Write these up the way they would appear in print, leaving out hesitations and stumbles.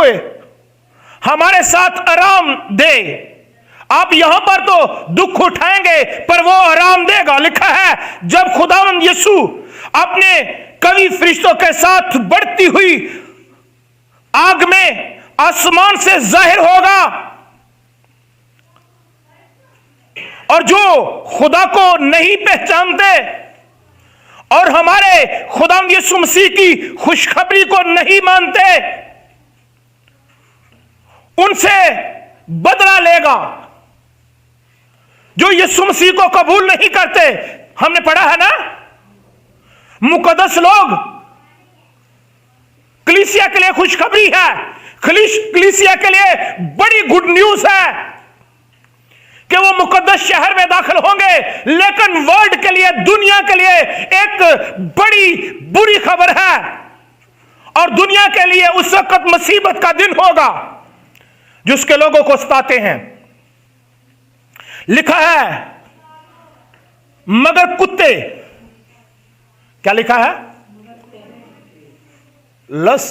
हुए हमारे साथ आराम दे। आप यहां पर तो दुख उठाएंगे पर वो आराम देगा। लिखा है जब खुदावंद यीशु अपने कवि फरिश्तों के साथ बढ़ती हुई आग में आसमान से जाहिर होगा, और जो खुदा को नहीं पहचानते और हमारे खुदावंद यीशु मसीह की खुशखबरी को नहीं मानते, उनसे बदला लेगा। जो यीशु मसीह को कबूल नहीं करते, हमने पढ़ा है ना, मुकद्दस लोग, कलीसिया के लिए खुशखबरी है, कलीसिया के लिए बड़ी गुड न्यूज है कि वो मुकद्दस शहर में दाखिल होंगे। लेकिन वर्ल्ड के लिए, दुनिया के लिए एक बड़ी बुरी खबर है, और दुनिया के लिए उस वक्त मुसीबत का दिन होगा जिसके लोगों को सताते हैं। लिखा है मगर कुत्ते, क्या लिखा है? लस।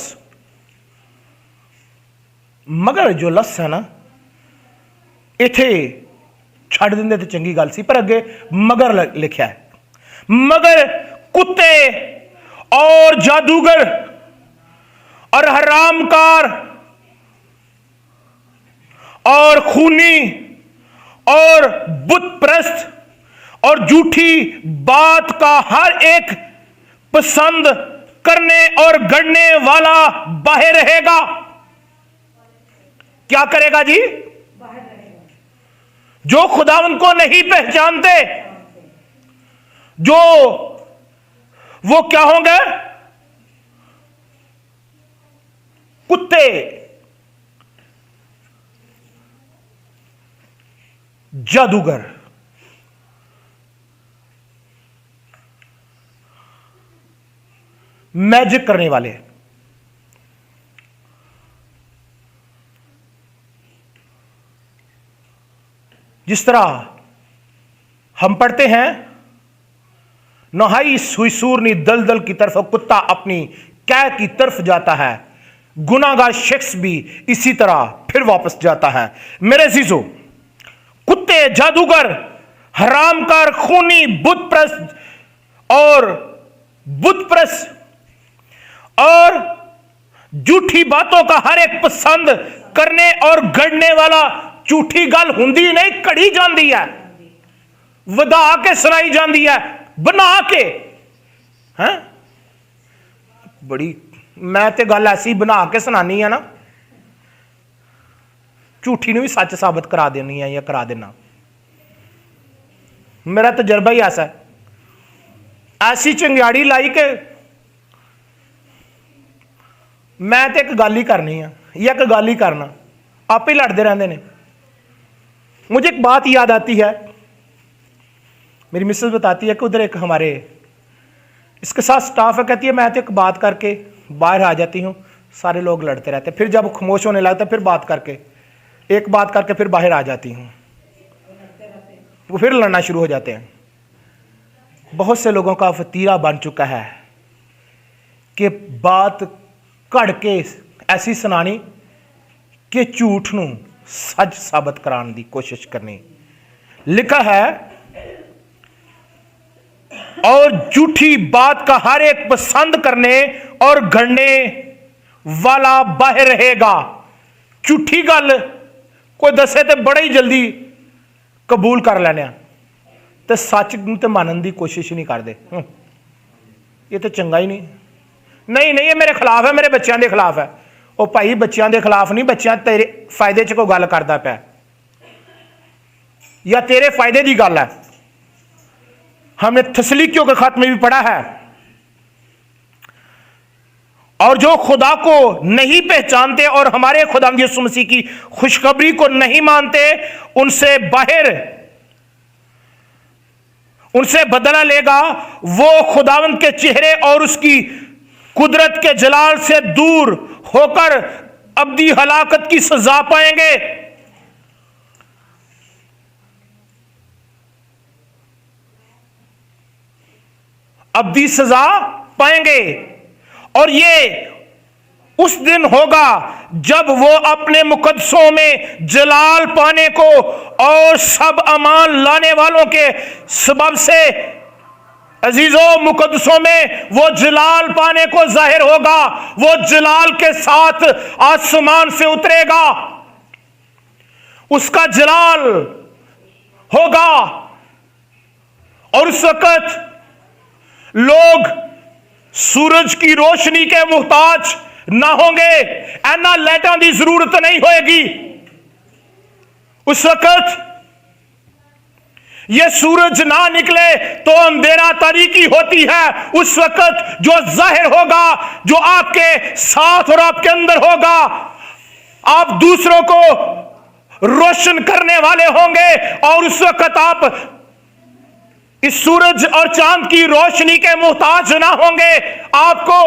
मगर जो लस है ना, इथे छड़ देंगे तो चंगी गल सी, पर अगे मगर लिखा है। मगर कुत्ते और जादूगर और हरामकार और खूनी और बुत प्रस्त और झूठी बात का हर एक पसंद करने और गढ़ने वाला बाहर रहेगा। क्या करेगा जी? जो खुदावंद को नहीं पहचानते, जो वो क्या होंगे? कुत्ते, जादूगर, मैजिक करने वाले, जिस तरह हम पढ़ते हैं, नहाई हुई सूरनी दलदल की तरफ कुत्ता अपनी कै की तरफ जाता है, गुनाहगार शख्स भी इसी तरह फिर वापस जाता है। मेरे अजीजों, कुत्ते, जादूगर, हरामकार, खूनी, बुतप्रस्त और झूठी बातों का हर एक पसंद करने और गढ़ने वाला, झूठी गल हुंदी नहीं, कड़ी जाती है, वधा के सुनाई जाती है, बना के। हैं बड़ी, मैं तो गल ऐसी बना के सुनानी है ना, झूठी भी सच साबित करा देनी है या करा देना। मेरा तजर्बा ही ऐसा है। ऐसी चिंगाड़ी लाई के मैं तो एक गल ही करनी है या एक गल ही करना, आप ही लड़ते रहते हैं। मुझे एक बात याद आती है, मेरी मिसेस बताती है कि उधर एक हमारे इसके साथ स्टाफ है, कहती है मैं तो एक बात करके बाहर आ जाती हूँ, सारे लोग लड़ते रहते, फिर जब खामोश होने लगता फिर बात करके, एक बात करके फिर बाहर आ जाती हूँ, वो फिर लड़ना शुरू हो जाते हैं। बहुत से लोगों का फतीरा बन चुका है कि बात कड़ के ऐसी सुनानी कि झूठ नूं सच साबित कराने की कोशिश करनी। लिखा है और झूठी बात का हर एक पसंद करने और गढ़ने वाला बाहर रहेगा। झूठी गल कोई दसे तो बड़ा ही जल्दी कबूल कर लेने, तो सच तो मानने की कोशिश ही नहीं करते। ये तो चंगा ही नहीं, ये मेरे खिलाफ है, मेरे बच्चों के खिलाफ है। वो भाई बच्चों के खिलाफ नहीं, बच्चा तेरे फायदे च कोई गल करता पाया या तेरे फायदे की गल है। हमने थसलीकियों के खत में भी पढ़ा है, और जो खुदा को नहीं पहचानते और हमारे खुदा यीशु मसीह की खुशखबरी को नहीं मानते, उनसे बदला लेगा। वो खुदावंद के चेहरे और उसकी कुदरत के जलाल से दूर होकर अब्दी हलाकत की सजा पाएंगे। अब्दी सजा पाएंगे, और ये उस दिन होगा जब वो अपने मुकद्दसों में जलाल पाने को और सब अमान लाने वालों के सबब से, अजीजों, मुकद्दसों में वो जलाल पाने को जाहिर होगा। वो जलाल के साथ आसमान से उतरेगा, उसका जलाल होगा। और उस वक्त लोग सूरज की रोशनी के मुहताज ना होंगे, एना लाइटां की जरूरत नहीं होएगी। उस वक्त ये सूरज ना निकले तो अंधेरा तारीकी होती है। उस वक्त जो जाहिर होगा, जो आपके साथ और आपके अंदर होगा, आप दूसरों को रोशन करने वाले होंगे। और उस वक्त आप इस सूरज और चांद की रोशनी के मुहताज ना होंगे। आपको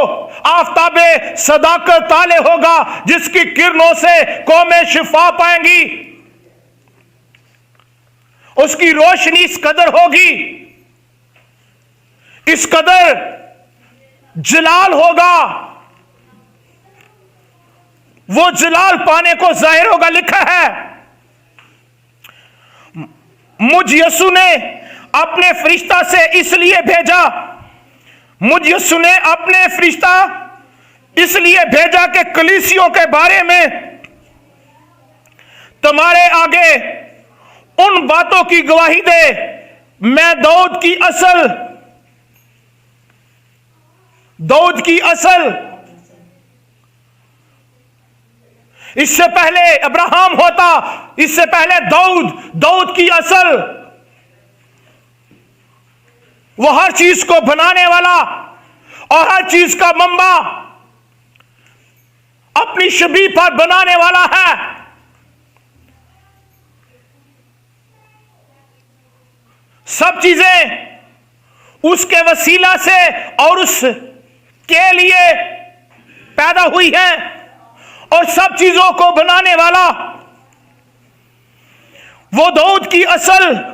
आफताबे सदाकत ताले होगा, जिसकी किरणों से कौमें शिफा पाएंगी। उसकी रोशनी इस कदर होगी, इस कदर जलाल होगा, वो जलाल पाने को जाहिर होगा। लिखा है, मुझ यीशु ने अपने फरिश्ता से इसलिए भेजा, मुझ यीशु ने अपने फरिश्ता इसलिए भेजा कि कलीसियों के बारे में तुम्हारे आगे उन बातों की गवाही दे। मैं दाऊद की असल, इससे पहले अब्राहम होता, इससे पहले दाऊद की असल, वो हर चीज को बनाने वाला और हर चीज का मंबा अपनी शबीह पर बनाने वाला है। सब चीजें उसके वसीला से और उसके लिए पैदा हुई हैं, और सब चीजों को बनाने वाला वो दाऊद की असल,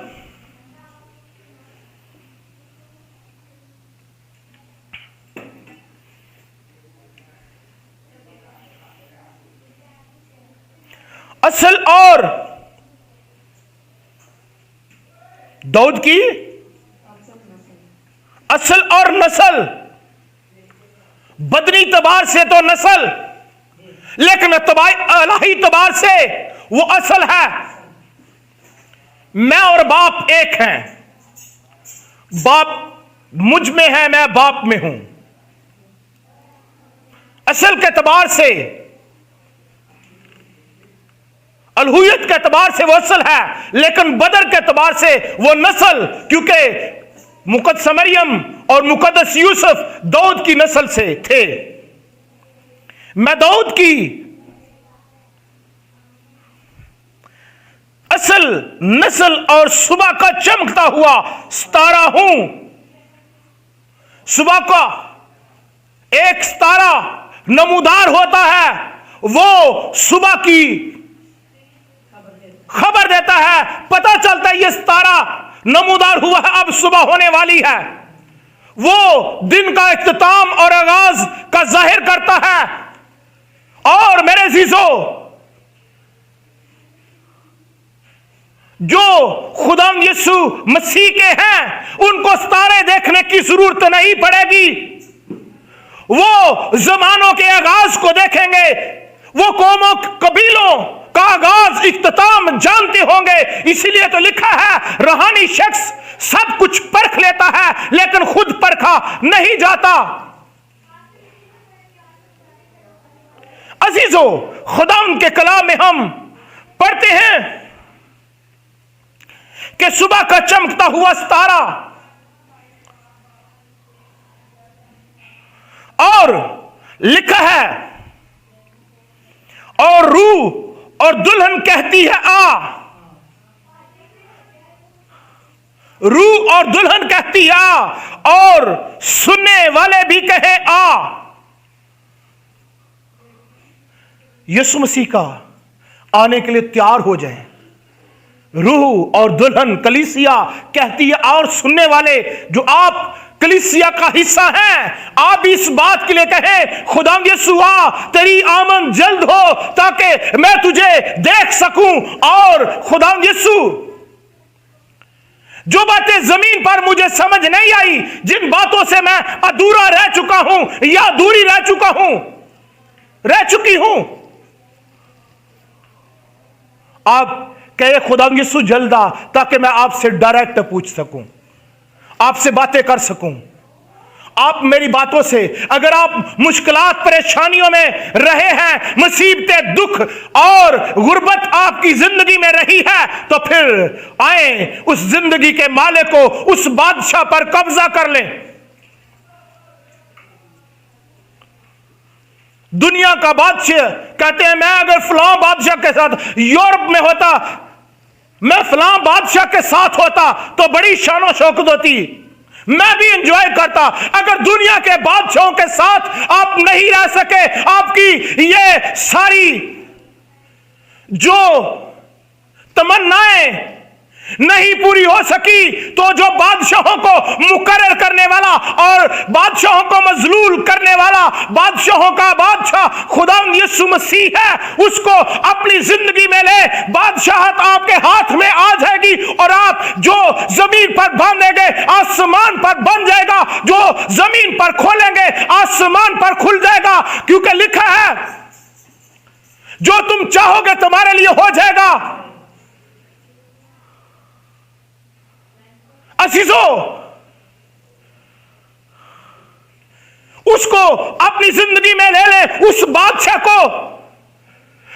और दाऊद की असल और नस्ल, बदनी तबार से तो नस्ल, लेकिन इलाही तबार से वो असल है। मैं और बाप एक हैं, बाप मुझ में है, मैं बाप में हूं। असल के तबार से, अलहुयत के एतबार से वो असल है, लेकिन बदर के एतबार से वो नस्ल, क्योंकि मुकद्दस मरियम और मुकद्दस यूसुफ दाऊद की नस्ल से थे। मैं दाऊद की असल नस्ल और सुबह का चमकता हुआ सितारा हूं। सुबह का एक सितारा नमूदार होता है, वो सुबह की खबर देता है, पता चलता है ये सितारा नमूदार हुआ है, अब सुबह होने वाली है। वो दिन का इख्तिताम और आगाज का जाहिर करता है। और मेरे अजीजों, जो खुदा यीशु मसीह के हैं, उनको सितारे देखने की जरूरत नहीं पड़ेगी। वो जमानों के आगाज को देखेंगे, वो कौमों कबीलों का आगाज इख्तिताम जानते होंगे। इसीलिए तो लिखा है, रूहानी शख्स सब कुछ परख लेता है, लेकिन खुद परखा नहीं जाता। अजीजों, खुदा उनके कलाम में हम पढ़ते हैं कि सुबह का चमकता हुआ सितारा, और लिखा है, और रूह और दुल्हन कहती है आ। रूह और दुल्हन कहती है आ, और सुनने वाले भी कहे आ। यीशु मसीह का आने के लिए तैयार हो जाएं। रूह और दुल्हन कलीसिया कहती है, और सुनने वाले, जो आप कलीसिया का हिस्सा हैं, आप इस बात के लिए कहें, खुदावंद यीशु आ, तेरी आमद जल्द हो ताकि मैं तुझे देख सकूं। और खुदावंद यीशु, जो बातें जमीन पर मुझे समझ नहीं आई, जिन बातों से मैं अधूरा रह चुका हूं या अधूरी रह चुकी हूं, आप कहे खुदावंद यीशु जल्द आ, ताकि मैं आपसे डायरेक्ट पूछ सकूं, आपसे बातें कर सकूं। आप मेरी बातों से, अगर आप मुश्किलात परेशानियों में रहे हैं, मुसीबतें, दुख और गुर्बत आपकी जिंदगी में रही है, तो फिर आए उस जिंदगी के मालिक को, उस बादशाह पर कब्जा कर लें। दुनिया का बादशाह कहते हैं, मैं अगर फलां बादशाह के साथ यूरोप में होता, मैं फलां बादशाह के साथ होता तो बड़ी शानो शौकत होती, मैं भी एंजॉय करता। अगर दुनिया के बादशाहों के साथ आप नहीं रह सके, आपकी ये सारी जो तमन्नाएं नहीं पूरी हो सकी, तो जो बादशाहों को मुकर्रर करने वाला और बादशाहों को मजलूल करने वाला, बादशाहों का बादशाह खुदावंद यीशु मसीह है, उसको अपनी जिंदगी में ले। बादशाहत आपके हाथ में आ जाएगी और आप जो जमीन पर बांधेंगे आसमान पर बन जाएगा, जो जमीन पर खोलेंगे आसमान पर खुल जाएगा, क्योंकि लिखा है जो तुम चाहोगे तुम्हारे लिए हो जाएगा। अजीजों, उसको अपनी जिंदगी में ले ले, उस बादशाह को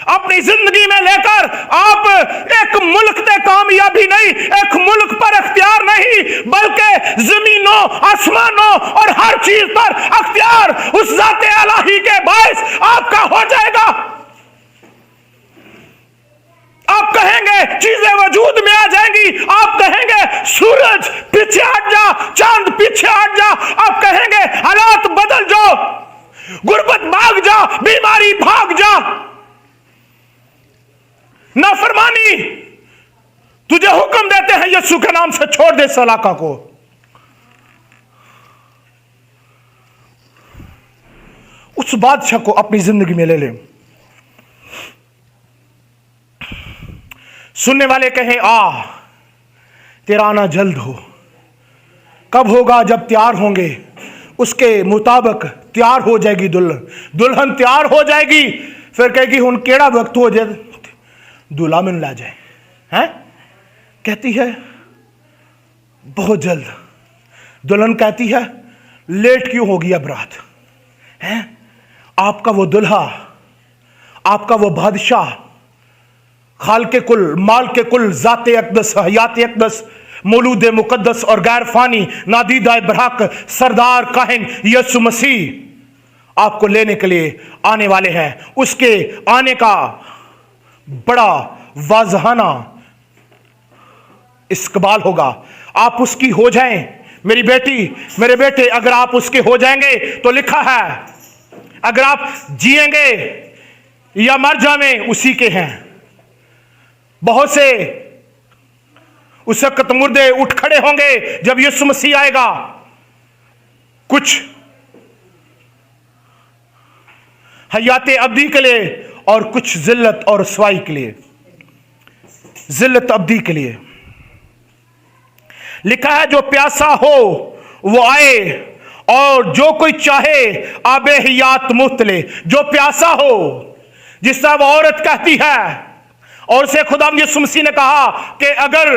अपनी जिंदगी में लेकर आप एक मुल्क पे कामयाबी नहीं, एक मुल्क पर अख्तियार नहीं, बल्कि जमीनों, आसमानों और हर चीज पर अख्तियार उस ज़ाते इलाही के बायस आपका हो जाएगा। आप कहेंगे चीजें वजूद में आ जाएंगी, आप कहेंगे सूरज पीछे हट जा, चांद पीछे हट जा, आप कहेंगे हालात बदल जाओ, गुर्बत भाग जा, बीमारी भाग जा, नाफरमानी तुझे हुक्म देते हैं यीशु के नाम से छोड़ दे इस इलाका को। उस बादशाह को अपनी जिंदगी में ले ले। सुनने वाले कहें, आ तेरा आना जल्द हो। कब होगा? जब तैयार होंगे, उसके मुताबिक तैयार हो जाएगी दुल्हन, दुल्हन तैयार हो जाएगी, फिर कहेगी हुन केड़ा वक्त हो जाए दूल्हा मिल ला जाए, हैं? कहती है बहुत जल्द। दुल्हन कहती है लेट क्यों होगी अब रात, हैं? आपका वो दुल्हा, आपका वो बादशाह, खाल के कुल, माल के कुल, ज़ाते अक़दस, हयात अक़दस, मौलूद मुक़द्दस और गैर फानी नादीदा बरहक सरदार काहिन यीशु मसीह आपको लेने के लिए आने वाले हैं। उसके आने का बड़ा वाज़हाना इस्तकबाल होगा। आप उसकी हो जाएं, मेरी बेटी, मेरे बेटे, अगर आप उसके हो जाएंगे तो लिखा है अगर आप जिएंगे या मर जावें उसी के हैं। बहुत से उस वक्त मुर्दे उठ खड़े होंगे जब यीशु मसीह आएगा। कुछ हयाते अब्दी के लिए और कुछ जिल्लत और रसवाई के लिए। जिल्लत अब्दी के लिए लिखा है जो प्यासा हो वो आए और जो कोई चाहे आबे हयात मुफ्त ले। जो प्यासा हो, जिस तरह वो औरत कहती है, और से खुदावंद यीशु मसीह ने कहा कि अगर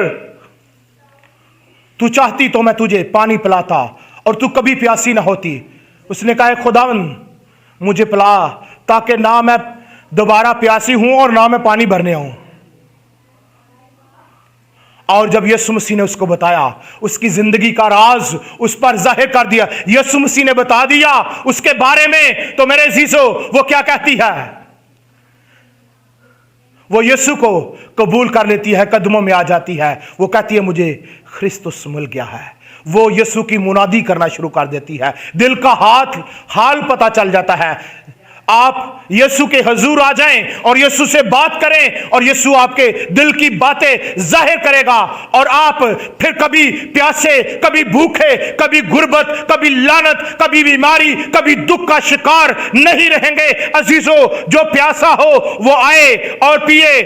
तू चाहती तो मैं तुझे पानी पिलाता और तू कभी प्यासी ना होती। उसने कहा खुदावंद मुझे पिला ताकि ना मैं दोबारा प्यासी हूं और ना मैं पानी भरने आऊं। और जब यीशु मसीह ने उसको बताया, उसकी जिंदगी का राज उस पर जाहिर कर दिया, यीशु मसीह ने बता दिया उसके बारे में, तो मेरे अजीजों वो क्या कहती है? वो यीशु को कबूल कर लेती है, कदमों में आ जाती है। वो कहती है मुझे ख्रिस्तुस मिल गया है। वो यीशु की मुनादी करना शुरू कर देती है। दिल का हाल पता चल जाता है। आप यीशु के हजूर आ जाएं और यीशु से बात करें और यीशु आपके दिल की बातें जाहिर करेगा, और आप फिर कभी प्यासे, कभी भूखे, कभी गुर्बत, कभी लानत, कभी बीमारी, कभी दुख का शिकार नहीं रहेंगे। अजीजों, जो प्यासा हो वो आए और पिए,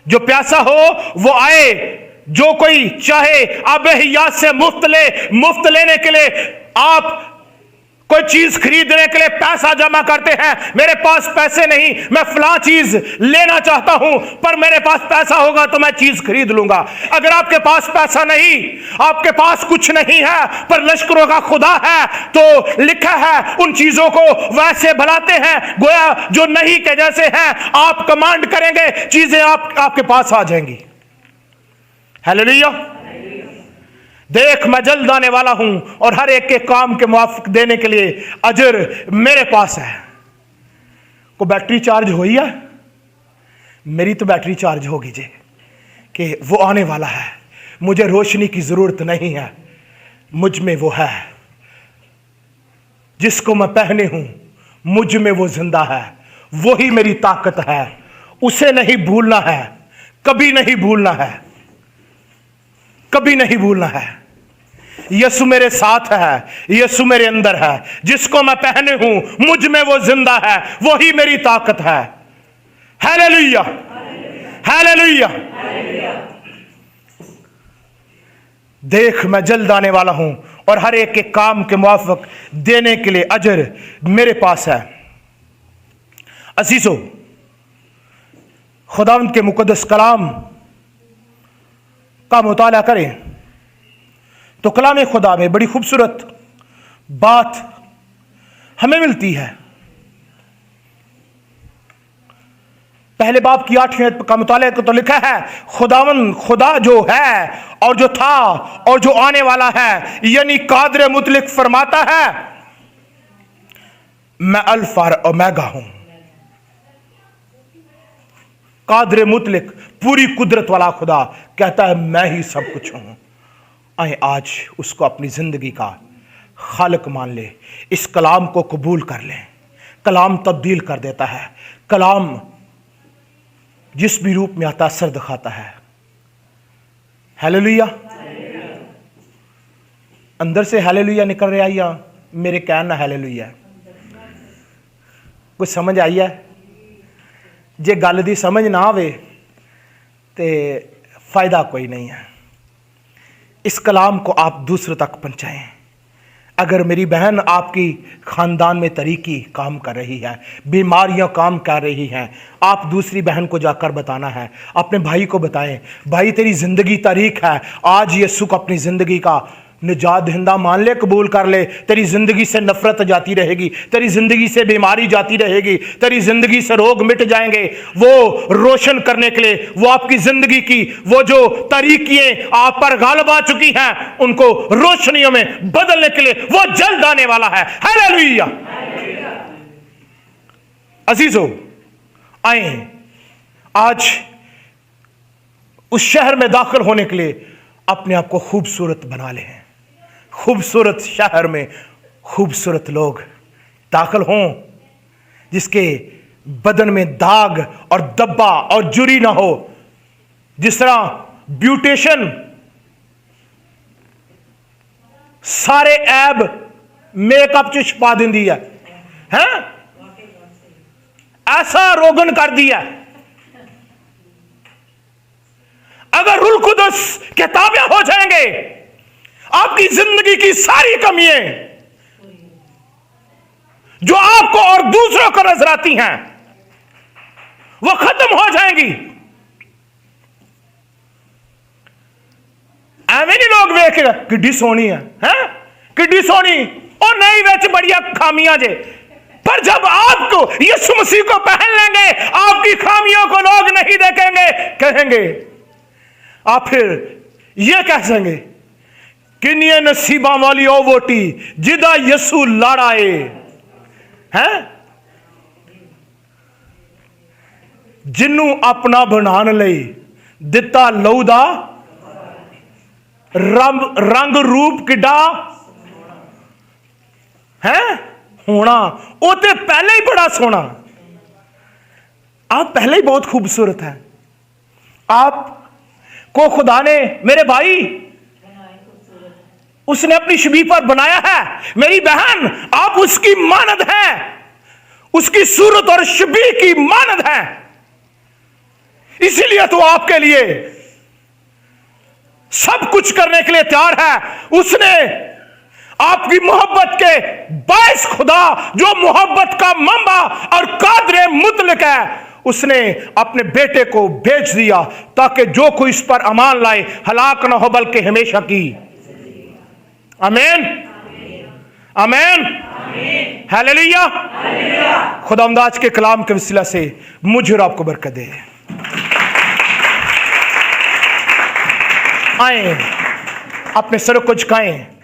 जो प्यासा हो वो आए। जो कोई चाहे अब हयात से मुफ्त लेने के लिए आप कोई चीज खरीदने के लिए पैसा जमा करते हैं, मेरे पास पैसे नहीं, मैं फलां चीज लेना चाहता हूं, पर मेरे पास पैसा होगा तो मैं चीज खरीद लूंगा। अगर आपके पास पैसा नहीं, आपके पास कुछ नहीं है, पर लश्करों का खुदा है, तो लिखा है उन चीजों को वैसे भलाते हैं गोया जो नहीं के जैसे हैं। आप कमांड करेंगे, चीजें आपके पास आ जाएंगी। हालेलुया। देख, मैं जल्द आने वाला हूं और हर एक के काम के मुआफिक देने के लिए अजर मेरे पास है। को बैटरी चार्ज हुई है? मेरी तो बैटरी चार्ज होगी जे कि वो आने वाला है। मुझे रोशनी की जरूरत नहीं है, मुझ में वो है जिसको मैं पहने हूं, मुझ में वो जिंदा है, वो ही मेरी ताकत है। उसे नहीं भूलना है, कभी नहीं भूलना है, कभी नहीं भूलना है। यीशु मेरे साथ है, यीशु मेरे अंदर है, जिसको मैं पहने हूं मुझ में वो जिंदा है, वो ही मेरी ताकत है। Hallelujah, hallelujah. देख, मैं जल्द आने वाला हूं और हर एक के काम के मुआफिक देने के लिए अजर मेरे पास है। अजीजों, खुदावंद के मुकद्दस कलाम का मुताला करें तो कलाम खुदा में बड़ी खूबसूरत बात हमें मिलती है। पहले बाब की 8वीं आयत का मुताला को तो लिखा है, खुदावन खुदा जो है और जो था और जो आने वाला है, यानी कादर मुतलिक फरमाता है, मैं अल्फा और ओमेगा हूं। कादर मुतलिक, पूरी कुदरत वाला खुदा कहता है मैं ही सब कुछ हूं। आए आज उसको अपनी जिंदगी का खालिक मान ले, इस कलाम को कबूल कर ले। कलाम तब्दील कर देता है, कलाम जिस भी रूप में आता असर दिखाता है। हालेलुया। अंदर से हालेलुया निकल रहा है या मेरे कहना हालेलुया? कुछ समझ आई है? जे गल दी समझ ना आवे तो फायदा कोई नहीं है। इस कलाम को आप दूसरों तक पहुंचाएं। अगर मेरी बहन आपकी खानदान में तरीकी काम कर रही है, बीमारियां काम कर रही हैं, आप दूसरी बहन को जाकर बताना है, अपने भाई को बताएं, भाई तेरी जिंदगी तारीख है, आज यीशु को अपनी जिंदगी का निजात दहिंदा मान ले, कबूल कर ले। तेरी जिंदगी से नफरत जाती रहेगी, तेरी जिंदगी से बीमारी जाती रहेगी, तेरी जिंदगी से रोग मिट जाएंगे। वो रोशन करने के लिए, वो आपकी जिंदगी की वो जो तरीक़ें आप पर गालिब आ चुकी हैं, उनको रोशनियों में बदलने के लिए वो जल्द आने वाला है। हालेलुया। अजीजों, आए आज उस शहर में दाखिल होने के लिए अपने आप को खूबसूरत बना लें। खूबसूरत शहर में खूबसूरत लोग दाखिल हों, जिसके बदन में दाग और धब्बा और जुरी ना हो। जिस तरह ब्यूटिशियन सारे ऐब मेकअप च छुपा देंदी है, हैं? ऐसा रोगन कर दिया। अगर रुल कुदस के ताबे हो जाएंगे, आपकी जिंदगी की सारी कमियां जो आपको और दूसरों को नजर आती हैं, वो खत्म हो जाएंगी। एवं नहीं लोग वेख किड्डी सोनी है, किड्डी सोनी और नहीं वेच बढ़िया खामियां जे, पर जब आपको यीशु मसीह को पहन लेंगे, आपकी खामियों को लोग नहीं देखेंगे, कहेंगे आप फिर यह कह सकेंगे किन्नियां नसीबा वाली ओ वोटी जिदा यीशु लाड़ाए हैं, जिन्नू अपना बनाने लई दिता लहू दा रंग रूप किड्डा है। होना वो तो पहले ही बड़ा सोना। आप पहले ही बहुत खूबसूरत हैं। आप को खुदा ने, मेरे भाई, उसने अपनी शबीह पर बनाया है। मेरी बहन, आप उसकी मानद हैं, उसकी सूरत और शबीह की मानद हैं। इसीलिए तो आपके लिए सब कुछ करने के लिए तैयार है। उसने आपकी मोहब्बत के बाइस खुदा, जो मोहब्बत का मंबा और कादरे मुतलक है, उसने अपने बेटे को भेज दिया ताकि जो कोई इस पर अमान लाए हलाक ना हो बल्कि हमेशा की। आमीन, आमीन, हालेलुया। खुदावंद आज के कलाम के वसीला से मुझे और आपको बरकत दे। आए, अपने सरों को झुकाएं।